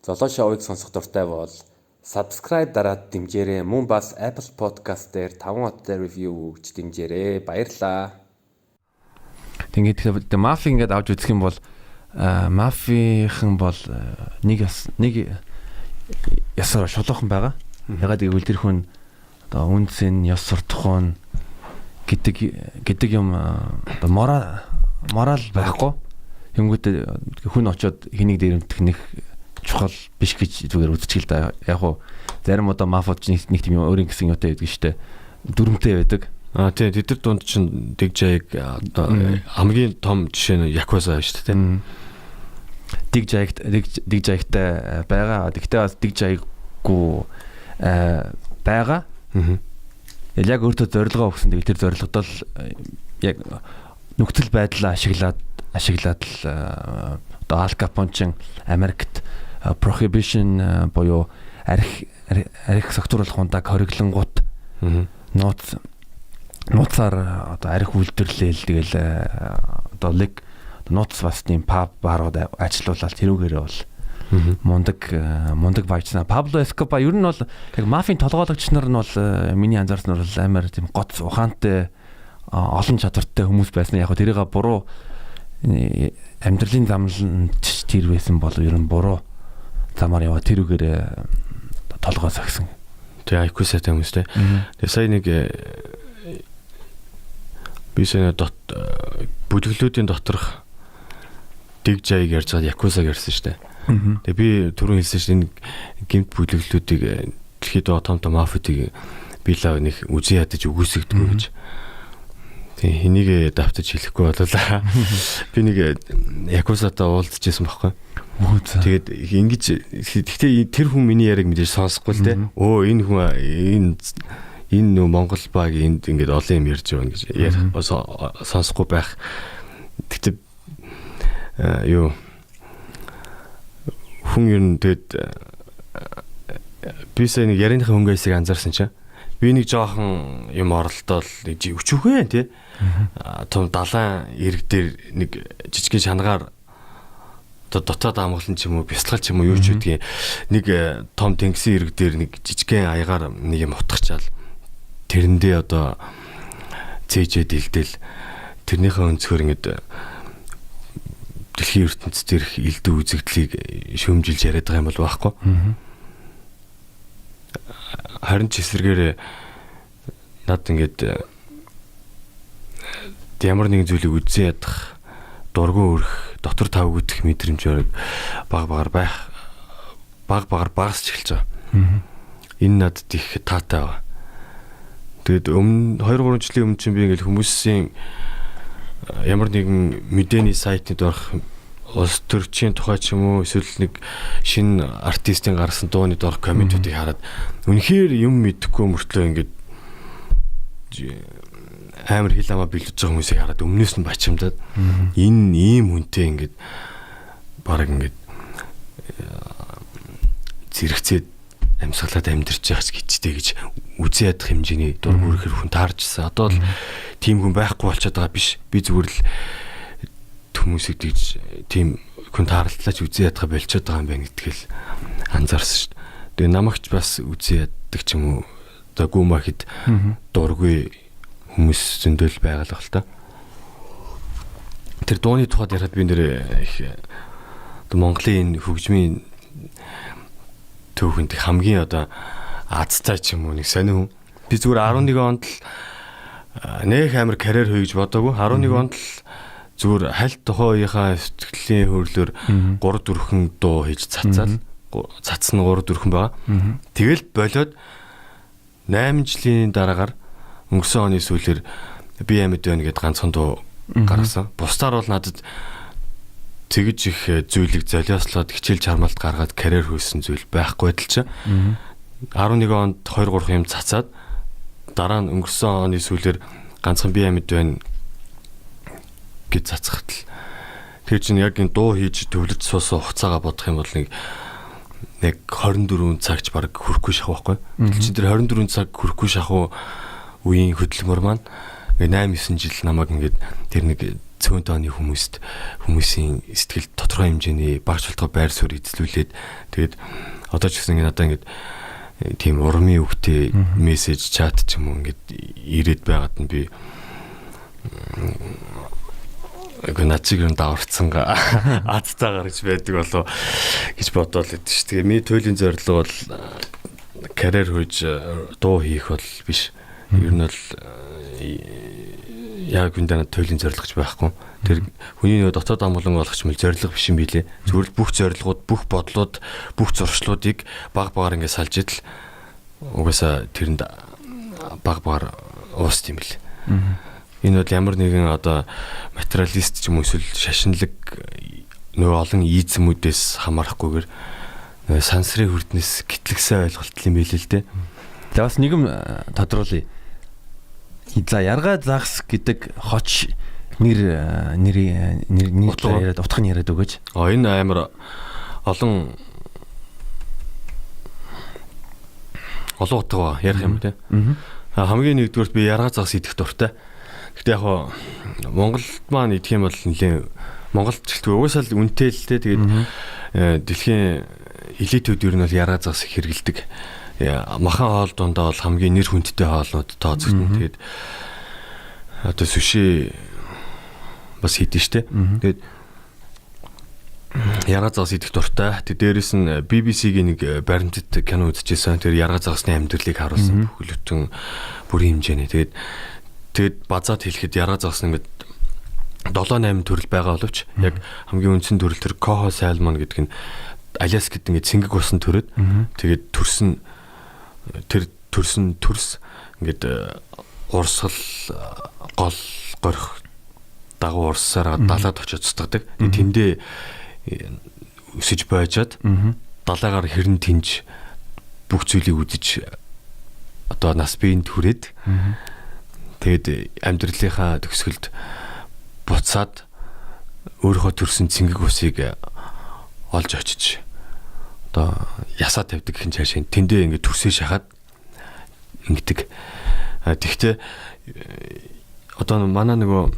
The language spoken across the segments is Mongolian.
Золоо шоуыг сонсох дуртай бол subscribe дараад дэмжээрэй. Мөн бас Apple Podcast дээр 5 хоттой review өгч дэмжээрэй. Баярлалаа. Тэгээд мафи ингээд авч үзэх юм бол мафихан бол нэг ясаар шулуухан байгаа. Ягаад гэвэл тэр хүн одоо үнцэн ёс суртахуун гэдэг юм одоо морал байхгүй. Тэнгүүтээ хүн очиод хэнийг дээрэмтэх нэг чухал биш гэж зүгээр үзчихэл да. Яг уу зарим одоо мафиод нэг тийм өөрийн гэсэн юутай байдаг штэ. Дүрмтэй байдаг. Тийм тэд нар дунд чинь Дигжайг одоо хамгийн том жишээ нь Якуза шүү дээ тийм. Дигжайгтай байгаа. Тэгтээ бас Дигжайггүй байгаа. Яг өөртөө зорилгоо өгсөн. Тэгэл тэр зорилгод л яг нөхцөл байдлаа ашиглаад л одоо Ал Капончин Америкт prohibition буюу арх согтууруулах ундаг хориглонгууд нууцаар одоо арх үйлдвэрлээл тэгэл одоо лиг нууц бас тийм паб барууд ажиллуулаад тэрүүгээрээ бол мундаг байцнаа Пабло Эскобар ер нь бол яг мафийн толгойлогч нар нь бол миний анзаарсан нь бол амар тийм гоц ухаантай олон чадвартай хүмүүс байсан. Яг тэрийг буруу амьдралын замланд тэр байсан бол ер нь буруу замаар яваа тэрүүгээр толгой сагсан. Тэгээ IQ сайтай хүмүүстэй. Тэгээ сая нэг бисэнэ бүлэглүүдийн доторх Дигжайг ярьж байгаа Якузаг ярьсан шүү дээ. Тэгээ би түрүүн хэлсэн шүү дээ гэмт бүлэглүүдийг дэлхийд том мафиотыг билаа нэг үзэн ядаж үгүйсгдэггүй гэж. Тэгээ хэнийг давтаж хэлэхгүй болоо. Би нэг Якузатай уулзчихсан байхгүй. Тэгээд ингэж гэхдээ тэр хүн миний яриг мэдээж сонсохгүй л дээ. Энэ хүн энэ нөө Монгол баг энд ингэж олон юм ярьж байгаа гэж сонсохгүй байх. Тэгтээ хүн ер нь тэгээд би сая нэг ярианыхаа хөнгөөсийг анзаарсан чинь би нэг жоохон юм оролдоод өчүүхээ тий том далайн ирэг дээр нэг жижигхэн шангаар дотоод амгалан ч юм уу бясалгал ч юм уу юу ч үдгийг нэг том тэнгисийн ирэг дээр нэг жижигхэн аягаар нэг юм утгачаал тэрэндээ одоо цээжээ дэлдэл тэрнийхээ өнцгөр ингээд дэлхийн ертөнцийн дээрх элдв үзэгдлийг шөмжилж яриад байгаа юм бол байхгүй. Харин ч эсрэгээр над ингээд ямар нэгэн зүйлийг үзэн ядах, дургуун өрөх, дотор тавгдах мэдрэмж баг багаар багасч эхэлж байгаа. Энэ надад их таатай байна. Тэгэд 2-3 жилийн өмнө чинь би ингээд хүмүүсийн ямар нэгэн мэдээний сайтад орох улс төрчийн тухай ч юм уу эсвэл нэг шинэ артистийн гарсан дууны доор комментүүдийг хараад үнэхээр юм мэдэхгүй мөртлөө ингээд амар хил амаа бэлдэж байгаа хүмүүсийг хараад өмнөөс нь бачимдаад энэ ийм хүнтэй ингээд баг ингээд зэрэгцээд амьсгалаад амьдарч байгаа ч гэжтэй гэж үзэн ядах хэмжээний дур бүрхэр хүн таарчсан. Одоо л тийм хүн байхгүй болчиход байгаа биш. Би зүгээр л хүмүүсийг тэгж тийм хүн таарлаач үзэн ядах болчиход байгаа юм байна гэдгээл анзаарсан шүү дээ. Тэгээ намагч бас үзэн яддаг ч юм уу. Одоо гүмахид дургүй хүмүүс зөндөл байгаа л та. Тэр дууны тухайд ярихад би нэр их Монголын энэ хөгжмийн түүхэнд хамгийн одоо азтай ч юм уу нэг сонин хүн. Би зүгээр 11 онд л нэх амар карьер хөө гэж бодоагүй. 11 онд л зүгээр хальт тухайынхаа сэтгэлийн хөрлөөр 3-4 дуу хийж цацсан 3-4 байгаа. Тэгэл болоод 8 жилийн дараагаар өнгөрсөн оны сүүлээр би амьд байна гэд ганцхан дуу гаргасан. Бусдаар бол надад тэгж их зүйлийг золиослоод хичээл чармалт гаргаад карьер хөөсөн зүйл байхгүй байтал чи 11 онд 2-3 юм цацаад дараа нь өнгөрсөн оны сүүлээр ганцхан би амьд байна гэж цацхад л тэр чинь яг энэ дуу хийж төвлөж суусан хугацаагаа бодох юм бол нэг 24 цагч баг хүрхгүй шахах байхгүй. Тэр чинь тэр 24 цаг хүрхгүй шахах үеийн хөдөлмөр маань 8 9 жил намайг ингээд тэр нэг цөөн тооны хүмүүсийн сэтгэл тодорхой хэмжээний багц болтгой байр суурь эзлүүлээд тэгээд одоо ч гэсэн надаа ингээд тийм урмын үгтэй мессеж чат ч юм уу ингээд ирээд байгаад нь би гэнациг даварцсан аацтаа гарч байдаг болоо гэж бодоод л идэв ш. Тэгээ миний туйлын зорилго бол карьер хөөж дуу хийх бол биш. Ер нь бол яг үндэ туйлын зорилго гэж байхгүй. Тэр хүний нөө дотоод амгалан болгоч мэл зорилго биш юм билэ. Зүгээр л бүх зорилгууд, бүх бодлууд, бүх зуршлуудыг баг багаар ингээд салж идэл угаасаа тэрэнд баг багаар ууст юм бэл. Энэ бол ямар нэгэн одоо материалист ч юм уу эсвэл шашинлаг нөгөө олон ийзмүүдээс хамаарахгүйгээр сансрын хүрднэс гэтлэгсэн ойлголт юм байл л дээ. За бас нэгэн тодруулъя. За яргаа загс гэдэг хоч нэрийг яриад утгыг яриад өгөөч. Энэ амар олон утга ярих юм те. Хамгийн нэгдүгээр би яргаа загс идэх дуртай. Гэхдээ яг Монголд маань идэх юм бол нэлээ Монголд ч гэлтгүй угаасаа л үнэтэй л те. Тэгээд дэлхийн элитүүд ер нь бол яргаа загс хэрэгэлдэг. Махан хоол дундаа бол хамгийн нэр хүндтэй хоолнууд тооцогдно. Тэгээд одоо суши бас хийдэж штэ. Тэгээд яргаа загас идэх дуртай. Тэгээд дээрэс нь BBC-гийн нэг баримтат кино үзчихсэн. Тэр яргаа загасны амьдралыг харуулсан бүхэлдэн бүрийн хэмжээний. Тэгээд базаад хэлэхэд яргаа загас нь ингээд 7-8 төрөл байгаа боловч яг хамгийн үндсэн төрөл тэр Coho salmon гэдэг нь Аляскад ингээд цэнгэг усан төрөд тэгээд төрс ингээд урсгал гол горих дагуу урссараа далаад очиж цуцдаг. Тэндээ өсөж байжгаад далаагаар хэрэн тинж бүх зүйлийг үдэж одоо нас биеинд хүрээд тэгээд амьдралынхаа төгсгөлд буцаад өөрийнхөө төрсөн цэнгэг усыг олж очиж одоо ясаа тавьдаг гэх чашаа тэндээ ингээд төрсөө шахаад ингэдэг. Тэгвэл одоо манай нөгөө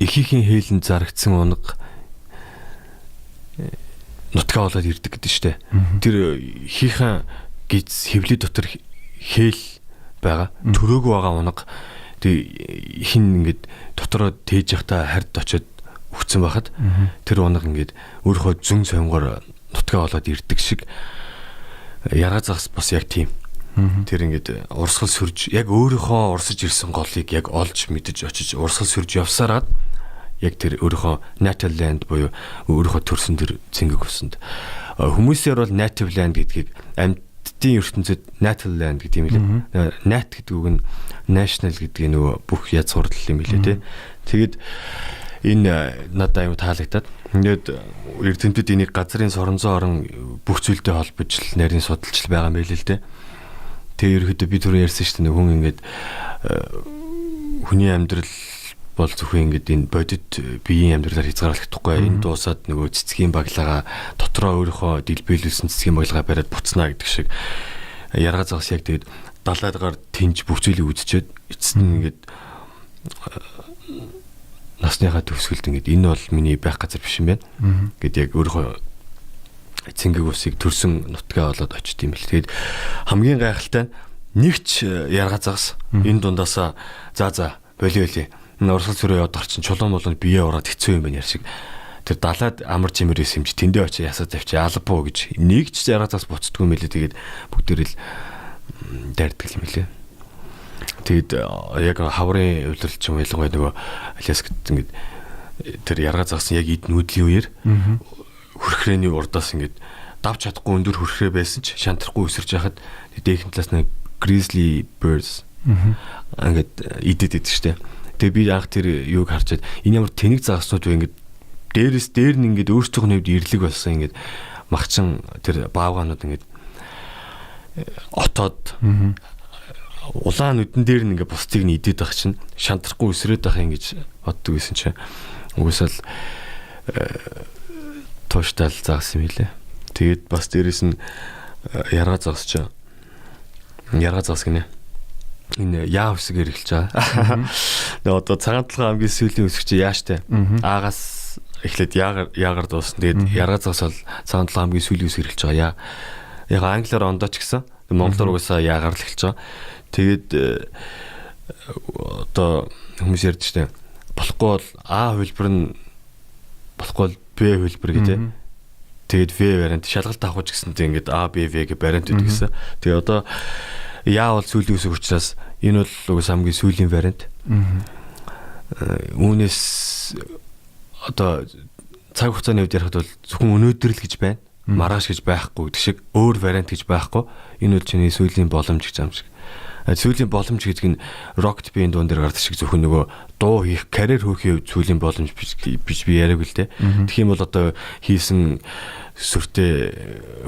ихийнхэн хээлэн зарагдсан унаг нутгаа болоод ирдэг гэдэг штэ. Тэр ихийнхэн гиз хэвлий дотор хээл байгаа. Төрөөг байгаа унаг тэг ихин ингээд дотороо тээж явахта хард очиод өгцөн байхад тэр унаг ингээд өөрийнхөө зүн сонгоор нутгаа болоод ирдэг шиг яргаа загас бас яг тийм. Тэр ингээд урсгал сүрж яг өөрийнхөө урсаж ирсэн голыг яг олж мэдэж очиж урсгал сүрж явсараад яг тэр өөрийнхөө native land буюу өөрийнхөө төрсөн тэр цэнгэг усанд хүмүүсээр бол native land гэдгийг амьтдын ертөнцид native land гэдэг юм лээ. Nat гэдэг үг нь national гэдгийг нөгөө бүх язгуурлал юм лээ тий. Тэгээд энэ надад аюу таалагдаад ингээд эрдэмтэд энийг газрын соронзон орон бүх зүйлтэй холбож нарийн судалж байгаа юм байл л дээ. Тэгээ ерөөхдөө би түрүү ярьсан шүү дээ хүн ингээд хүний амьдрал бол зөвхөн ингээд энэ бодит биеийн амьдралаар хязгаарлагдахгүй энэ дуусаад нөгөө цэцгийн баглагаа дотроо өөрийнхөө дэлбэлүүлсэн цэцгийн баглагаа бариад буцнаа гэдэг шиг яргаа загас яг тэгээд далайгаар тэнж бүх зүйлийг үдчихэд эцэст нь ингээд насныхаа төгсгөлд ингээд энэ бол миний байх газар биш юм байна. Гэт яг өөрийнхөө цэнгэг усыг төрсөн нутгаа болоод очт юм бэл. Тэгээд хамгийн гайхалтай нь нэгч яргаа загас энэ дундаасаа за болио урсгал сүрээ яваад орчин чулуун болон бие ураад хэцүү юм байна яар шиг тэр далаад амар чимэрээс юмж тэндээ очиж ясаа тавьчих албуу гэж нэгч яргаа загас буцдгүй мэлээ. Тэгээд бүгдээрэл дайрдаг юм лээ. Тэгээд яг хаврын үйлрэл ч юм ялангуяа нөгөө Аляскад ингээд тэр яргаа загсан яг эд нүүдлийн үеэр хөрхрээний урдаас ингээд давж чадахгүй өндөр хөрхрээ байсан ч шантрахгүй өсөрж яхад дээхэн талаас нь grizzly birds ингээд идэд штэ. Тэгээ би анх тэр юуг харчаад энэ ямар тэнэг загаснууд вэ ингээд дээр нь ингээд өөрсдийнх нь хувьд ирлэг болсон ингээд махчин тэр баавгаанууд ингээд отоод улаан нүдэн дээр нь ингээд бусдыг нь идэд байх чинь шантрахгүй өсрөөд байх юм гэж боддог байсан чинь угсаал тууштай загас юм хэлээ. Тэгээд бас дээрэс нь яргаа загас гинэ. энэ яа үсгээр эхэлж байгаа. Тэгээ одоо цагаан толгой хамгийн сүүлийн үсэг чи яаштай. Аагаас эхлээд яагаар дуусна. Тэгээд яргацаас бол цагаан толгой хамгийн сүүлийн үсэг эхэлж байгаа. Яг англиар ондооч гэсэн. Монголоор угаасаа яагаар л эхэлж байгаа. Тэгээд одоо хүмүүс ярьж штэ. Болохгүй бол А хөлбөр нь болохгүй бол Б хөлбөр гэдэг. Тэгээд В вариант шалгалт авах гэсэнтэй ингээд А Б В гэх вариант үүд гэсэн. Тэгээ одоо яа бол сүүлийн үсэг учраас энэ бол угсаа хамгийн сүүлийн вариант. Үүнээс одоо цаг хугацааны үед ярихад бол зөвхөн өнөөдөр л гэж байна. Маргааш гэж байхгүй гэдэг шиг өөр вариант гэж байхгүй. Энэ бол чиний сүүлийн боломж гэж юм шиг. Сүүлийн боломж гэдэг нь Rocket Band дуун дээр гардаг шиг зөвхөн нөгөө дуу хийх, карьер хөөхийн сүүлийн боломж биш би яриаг л дээ. Тэгэх юм бол одоо хийсэн сүртэй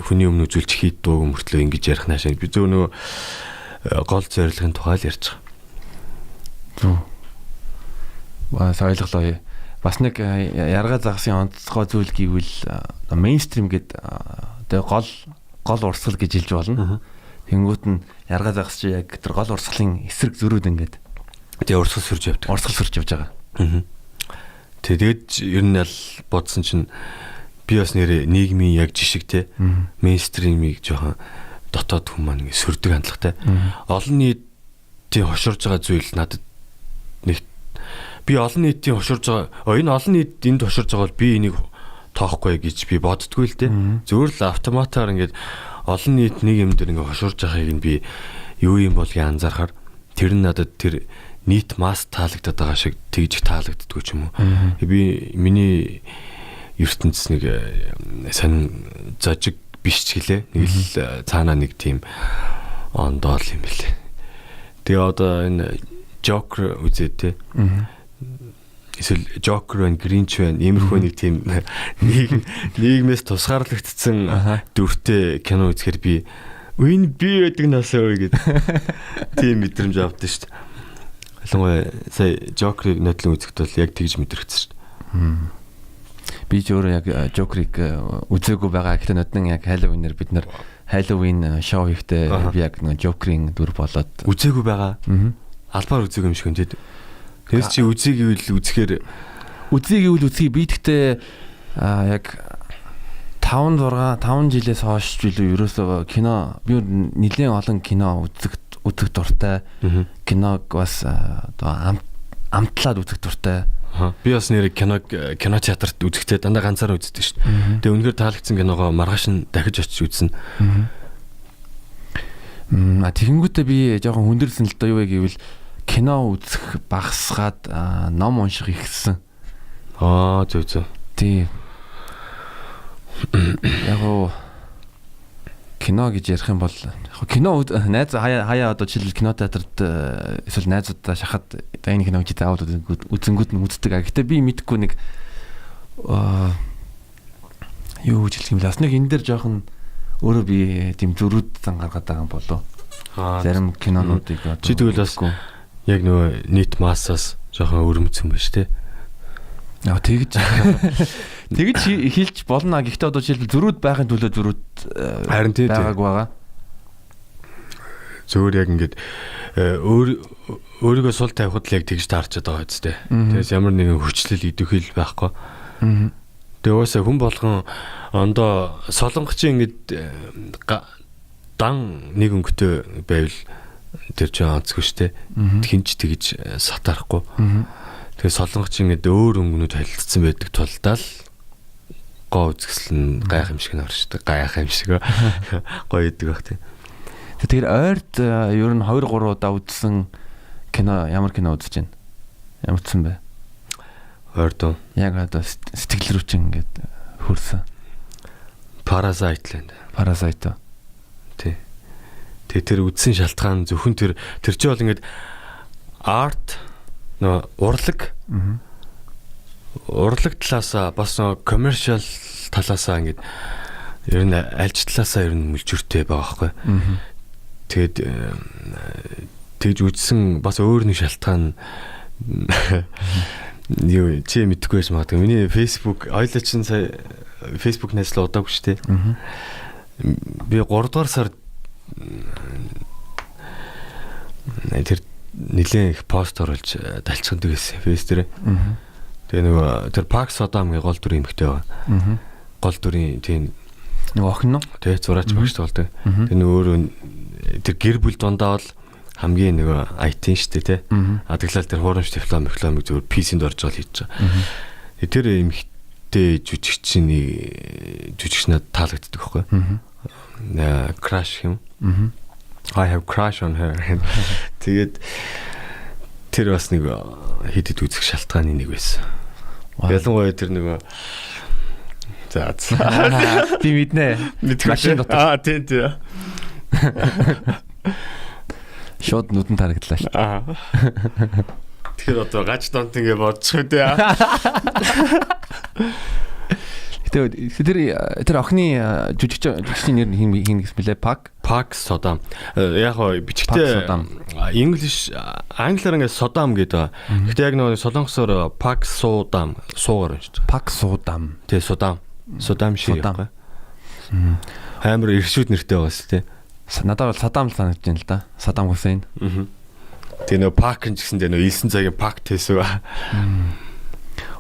хүний өмнө үзүүлж хийд дууг мөртлөө ингэж ярих наашаа би зөв нөгөө гол зорилгын тухай л ярьж байгаа. Бас ойлголоо. Бас нэг яргаа загсын онцгой зүйл гэвэл мейнстрим гэдэг одоо гол урсгал гэж хэлж болно. Тэнгүүт нь яргаа загас чи яг тэр гол урсгалын эсрэг зөрүүд ингээд тэгээ урсгал сөрж явдаг. Урсгал сөрж явж байгаа. Тэгээд ер нь л бодсон чинь би бас нэрээ нийгмийн яг жишг те мейнстримийг жоохон дотоод хүмүүс маань ингэ сөрдөг хандлагатай. Олон нийтийн хоширж байгаа зүйл надад нэг би олон нийтийн хоширж байгаа энэ олон нийт энд хоширж байгаа бол би энийг тоохгүй гэж би боддггүй л дээ. Зөвөр л автоматар ингэ олон нийт нэг юм дээр ингэ хоширж байгааг нь би юу юм болгийг анзаархаар тэр нь надад тэр нийт масс таалагдаад байгаа шиг тэгж таалагддгүй ч юм уу. Би миний ертөнцийн нэг сонин зожиг биш ч гэлээ. Нэг л цаанаа нэг тийм ондоол юм билээ. Тэгээ одоо энэ Joker үзээд те. Эсвэл Joker and Grinch байна. Иймэрхүү нэг тийм нийгмээс тусгаарлагдсан дүртэй кино үзэхээр би энэ би байдаг насаа ой гэдэг тийм мэдрэмж авдсан шүү дээ. Ялангуяа сая Joker-ыг нотлон үзэхэд бол яг тэгж мэдрэгдсэн шүү дээ. Би ч өөрөө яг Joker-ыг үзээгүй байгаа. Гэхдээ нодон яг Halloween-ээр бид нар Halloween шоу хийхдээ би яг нэг Joker-ийн дүр болоод үзээгүй байгаа. Албаар үзээгүй юм шиг үнтэй. Тэрс чи үзээгүй үзэхээр үзье би гэхдээ яг 5 жилээс хойш жилүү ерөөсөө кино би нэлээд олон кино үзэх дуртай. Киног бас одоо амтлаад үзэх дуртай. Би бас нэр кино театрт үзэхдээ дандаа ганцаараа үздэг шүү дээ. Тэгээ үнэхээр таалагдсан киногоо маргааш нь дахиж очиж үзнэ. Тэгэнгүүтээ би жоохон хүндэрсэн л доо юу вэ гэвэл кино үзэх багасгаад ном унших ихсэн. Зөв. Тий. Яг кино гэж ярих юм бол кино найз хаяа одоо жишээл кино театрт эсвэл найзуудаа шахаад энэ киног заавал үзэнгүүд нь үздэг. Гэхдээ би мэдхгүй нэг юу гэж хэлэх юм бэ? Бас нэг энэ дээр жоохон өөрөө би тийм зөрүүд зан гаргаад байгаа юм болоо. Зарим кинонуудыг одоо чи тэгвэл бас яг нөгөө нийт массаас жоохон өрмөцсөн байна шүү дээ. Яа тэгж хэлж болно. Гэхдээ одоо жишээлбэл зөрүүд байхын төлөө зөрүүд харин байгааг байгаа. Зөвөр яг ингээд өөрийгөө сул тавихад л яг тэгж таарчаад байгаа үстэй. Тэгээс ямар нэгэн хүчлэл идэвхэл байхгүй. Тэгээ уусаа хүн болгон ондоо солонгочийн ингээд дан нэг өнгөтэй байвал тэр чинь онцгүй штэ. Хинч тэгж сатарахгүй. Тэгээ солонгоч ингээд өөр өнгөнүүд холилдсон байдаг тулдаа л гоо үзэсгэлэн гайх юм шиг норч штэ. Гайх юм шиг гоё идэг бах тийм. Тэгэхээр ойрд ер нь 2-3 удаа үзсэн кино ямар кино үзэж байна? Ямар ч юм бэ? Ойрд яг одоо сэтгэл рүү чинь ингээд хөрсөн. Parasite л энэ. Parasite. Тий. Тэр үдсэн шалтгаан зөвхөн тэр чинь бол ингээд арт урлаг талаасаа бас commercial талаасаа ингээд ер нь альж талаасаа ер нь мүлжүртэй байгаа байхгүй. Тэгэд тэгж үдсэн бас өөр нэг шалтгаан юу чи мэдгүй байж магадгүй. Миний Facebook ойлоо чинь сая Facebook найзлаа удаагүй шүү дээ. Би 3 дугаар сард Тэр нэлээд их пост оруулж далчгадаг гэсэн фэйс дээр. Тэгээ нөгөө тэр Park Sodam-гийн гол дүрийн эмэгтэй байгаа. Гол дүрийн тийм нөгөө охин нь тэгээ зураач багш толдог. Тэгээ нөгөө өөрөө тэр гэр бүл дундаа бол хамгийн нөгөө IT шүү дээ тий. Адаглал тэр хуурамч диплом зүгээр PC-нд орж байгаа л хийж байгаа. Тэр эмэгтэй жүжигч надад таалагддаг байхгүй. Crush юм. I have crush on her. Тэгээд тэр бас нэг хидэд үзэх шалтгааны нэг байсан. Ялангуяа тэр нөгөө за би мэднэ. Машин дотор. Тийм. Шууд нүдэн тарагдлаа шүү. Тэгэхээр одоо гач донт ингэ бодчих үү дээ. Тэр охины жүжигчний нэр хин гэсэн мөлий Park Sodam. Яг гоо бичгтээ English англиар ингэ Sodam гэдэг. Гэхдээ яг нөгөө солонгосоор Park Sodam суугаар шүү. Park Sodam. Тэ Sodam шиг байхгүй. Амар иршүүд нэртэй байгаас тий. Надад бол Садам л санагдаж байна л да. Садам Хусейн. Тэгээ нөгөө Park ч гэсэн тэгээ нөгөө 9 цагийн Park тэсв.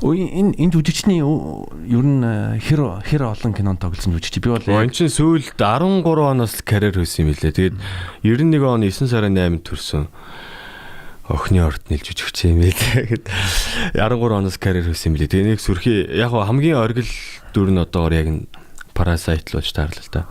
Энэ жүжигчний ер нь хэр олон кинонд тоглосон жүжигч. Би бол энэ чинь сүүлд 13 оноос карьер хийсэн юм билээ. Тэгээд 91 оны 9 сарын 8-нд төрсөн. Охины ордны жүжигч юм билээ. 13 оноос карьер хийсэн юм билээ. Тэгээ нэг сүрхий яг хамгийн оргил дүр нь одоогор яг Parasite л болж таарлаа л да.